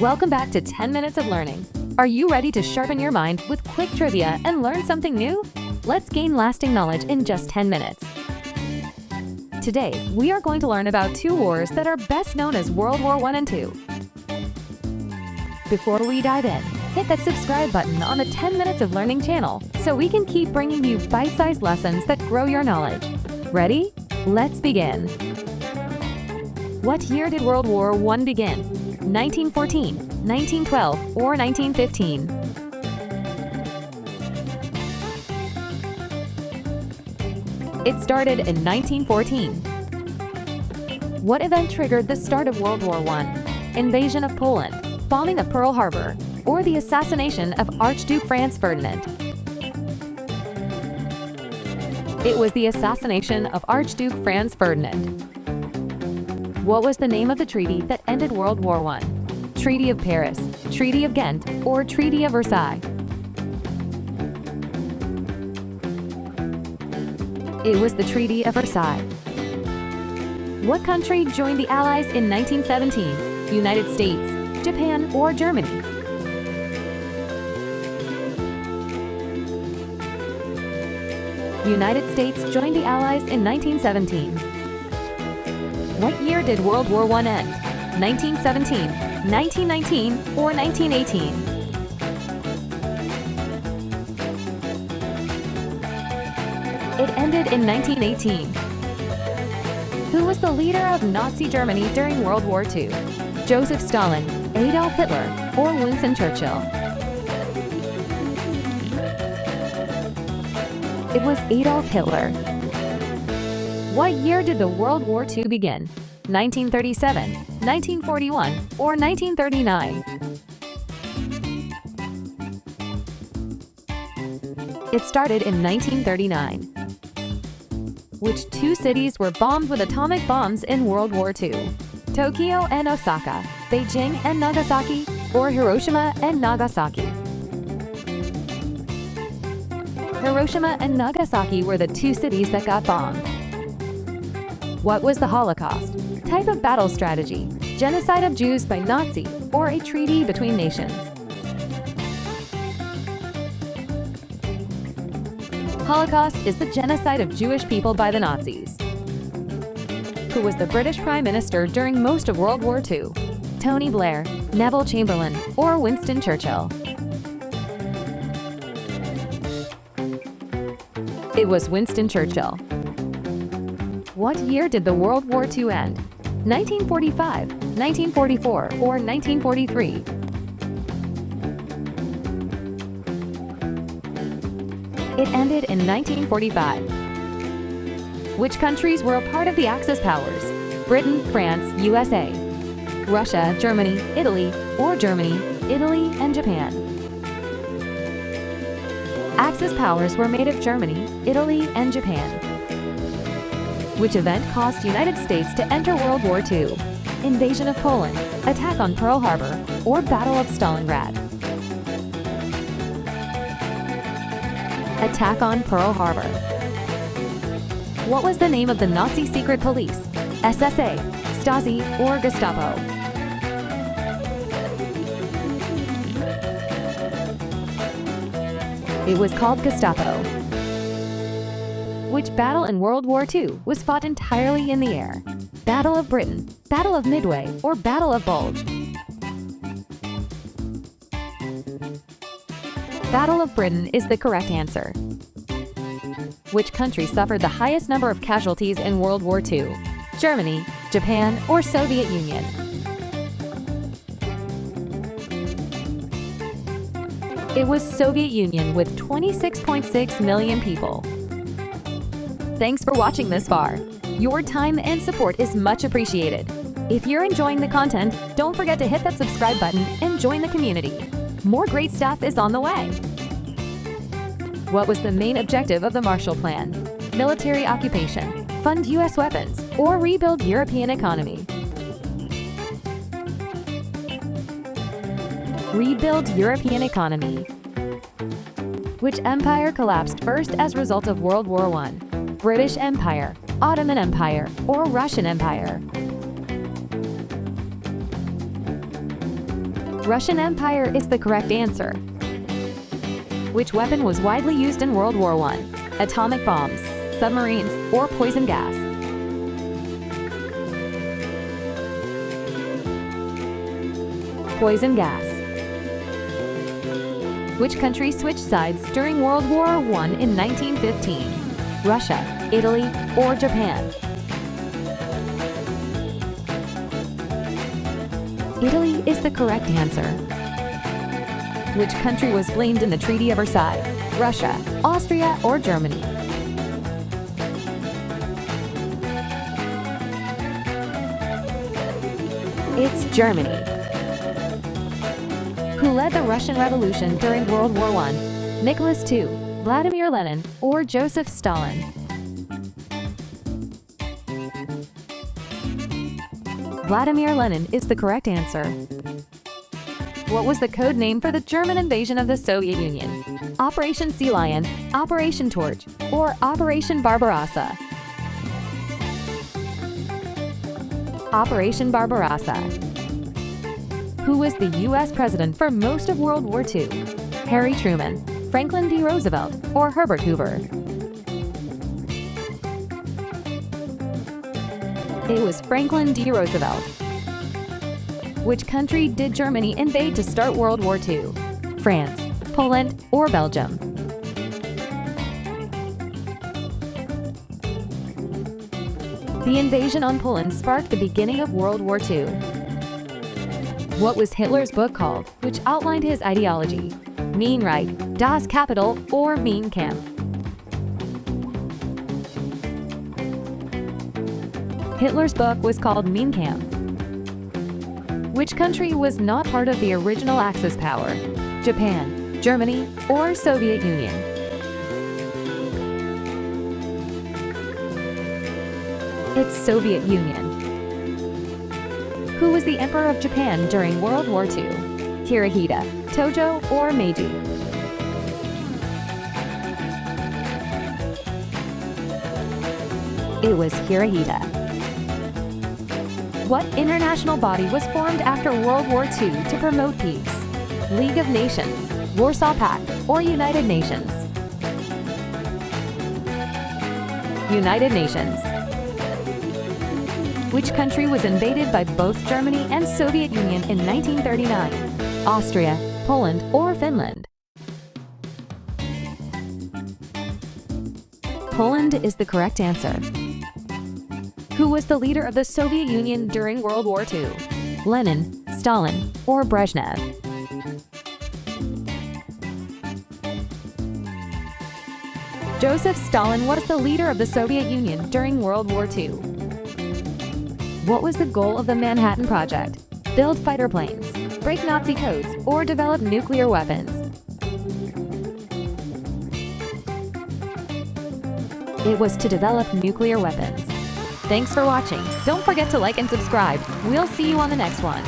Welcome back to 10 Minutes of Learning. Are you ready to sharpen your mind with quick trivia and learn something new? Let's gain lasting knowledge in just 10 minutes. Today, we are going to learn about two wars that are best known as World War I and II. Before we dive in, hit that subscribe button on the 10 Minutes of Learning channel so we can keep bringing you bite-sized lessons that grow your knowledge. Ready? Let's begin. What year did World War I begin? 1914, 1912, or 1915? It started in 1914. What event triggered the start of World War I? Invasion of Poland, bombing of Pearl Harbor, or the assassination of Archduke Franz Ferdinand? It was the assassination of Archduke Franz Ferdinand. What was the name of the treaty that ended World War I? Treaty of Paris, Treaty of Ghent, or Treaty of Versailles? It was the Treaty of Versailles. What country joined the Allies in 1917? United States, Japan, or Germany? United States joined the Allies in 1917. What year did World War I end? 1917, 1919, or 1918? It ended in 1918. Who was the leader of Nazi Germany during World War II? Joseph Stalin, Adolf Hitler, or Winston Churchill? It was Adolf Hitler. What year did the World War II begin? 1937, 1941, or 1939? It started in 1939. Which two cities were bombed with atomic bombs in World War II? Tokyo and Osaka, Beijing and Nagasaki, or Hiroshima and Nagasaki? Hiroshima and Nagasaki were the two cities that got bombed. What was the Holocaust? Type of battle strategy, genocide of Jews by Nazi, or a treaty between nations? Holocaust is the genocide of Jewish people by the Nazis. Who was the British Prime Minister during most of World War II? Tony Blair, Neville Chamberlain, or Winston Churchill? It was Winston Churchill. What year did the World War II end? 1945, 1944, or 1943? It ended in 1945. Which countries were a part of the Axis powers? Britain, France, USA, Russia, Germany, Italy, or Germany, Italy, and Japan? Axis powers were made of Germany, Italy, and Japan. Which event caused United States to enter World War II? Invasion of Poland, attack on Pearl Harbor, or Battle of Stalingrad? Attack on Pearl Harbor. What was the name of the Nazi secret police? SSA, Stasi, or Gestapo? It was called Gestapo. Which battle in World War II was fought entirely in the air? Battle of Britain, Battle of Midway, or Battle of Bulge? Battle of Britain is the correct answer. Which country suffered the highest number of casualties in World War II? Germany, Japan, or Soviet Union? It was Soviet Union with 26.6 million people. Thanks for watching this far. Your time and support is much appreciated. If you're enjoying the content, don't forget to hit that subscribe button and join the community. More great stuff is on the way. What was the main objective of the Marshall Plan? Military occupation, fund U.S. weapons, or rebuild European economy? Rebuild European economy. Which empire collapsed first as a result of World War I? British Empire, Ottoman Empire, or Russian Empire? Russian Empire is the correct answer. Which weapon was widely used in World War I? Atomic bombs, submarines, or poison gas? Poison gas. Which country switched sides during World War I in 1915? Russia, Italy, or Japan? Italy is the correct answer. Which country was blamed in the Treaty of Versailles? Russia, Austria, or Germany? It's Germany. Who led the Russian Revolution during World War I? Nicholas II, Vladimir Lenin, or Joseph Stalin? Vladimir Lenin is the correct answer. What was the code name for the German invasion of the Soviet Union? Operation Sea Lion, Operation Torch, or Operation Barbarossa? Operation Barbarossa. Who was the U.S. president for most of World War II? Harry Truman, Franklin D. Roosevelt, or Herbert Hoover? It was Franklin D. Roosevelt. Which country did Germany invade to start World War II? France, Poland, or Belgium? The invasion on Poland sparked the beginning of World War II. What was Hitler's book called, which outlined his ideology? Mein Reich, Das Kapital, or Mein Kampf? Hitler's book was called Mein Kampf. Which country was not part of the original Axis power? Japan, Germany, or Soviet Union? It's Soviet Union. Who was the Emperor of Japan during World War II? Hirohito, Tojo, or Meiji? It was Hirohito. What international body was formed after World War II to promote peace? League of Nations, Warsaw Pact, or United Nations? United Nations. Which country was invaded by both Germany and Soviet Union in 1939? Austria, Poland, or Finland? Poland is the correct answer. Who was the leader of the Soviet Union during World War II? Lenin, Stalin, or Brezhnev? Joseph Stalin was the leader of the Soviet Union during World War II. What was the goal of the Manhattan Project? Build fighter planes, break Nazi codes, or develop nuclear weapons? It was to develop nuclear weapons. Thanks for watching. Don't forget to like and subscribe. We'll see you on the next one.